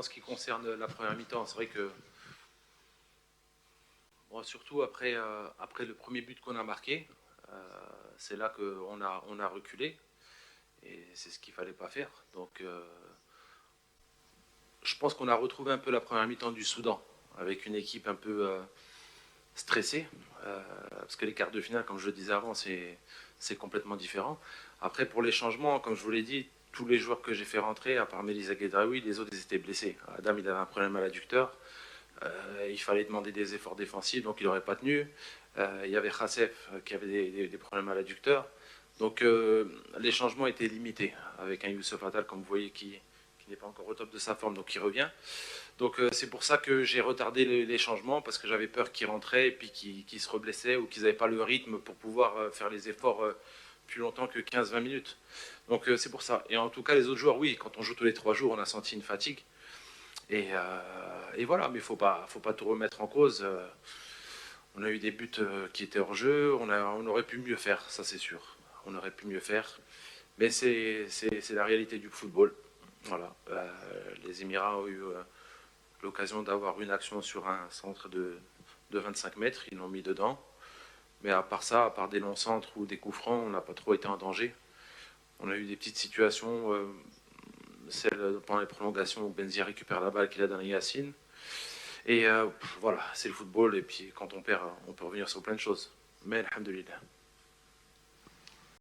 ce qui concerne la première mi-temps, c'est vrai que, bon, surtout après le premier but qu'on a marqué, c'est là on a reculé. Et c'est ce qu'il ne fallait pas faire. Donc, je pense qu'on a retrouvé un peu la première mi-temps du Soudan, avec une équipe un peu stressée. Parce que les quarts de finale, comme je le disais avant, c'est complètement différent. Après, pour les changements, comme je vous l'ai dit, tous les joueurs que j'ai fait rentrer, à part Melisa Guedraoui, les autres ils étaient blessés. Adam, il avait un problème à l'adducteur. Il fallait demander des efforts défensifs, donc il n'aurait pas tenu. Il y avait Khassef qui avait des problèmes à l'adducteur. Donc les changements étaient limités, avec un Youssef Attal, comme vous voyez, qui n'est pas encore au top de sa forme, donc qui revient. Donc c'est pour ça que j'ai retardé les changements, parce que j'avais peur qu'ils rentraient et puis qu'ils se reblessaient ou qu'ils n'avaient pas le rythme pour pouvoir faire les efforts plus longtemps que 15-20 minutes. Donc c'est pour ça. Et en tout cas, les autres joueurs, oui, quand on joue tous les 3 jours, on a senti une fatigue. Et voilà, mais faut pas tout remettre en cause. On a eu des buts qui étaient hors jeu, on aurait pu mieux faire, ça c'est sûr. On aurait pu mieux faire. Mais c'est la réalité du football. Voilà. Les Émirats ont eu l'occasion d'avoir une action sur un centre de 25 mètres, ils l'ont mis dedans. Mais à part ça, à part des longs centres ou des coups francs, on n'a pas trop été en danger. On a eu des petites situations, celle pendant les prolongations où Benzia récupère la balle qu'il a donné à Yacine. Et voilà, c'est le football, et puis quand on perd, on peut revenir sur plein de choses. Mais alhamdoulilah.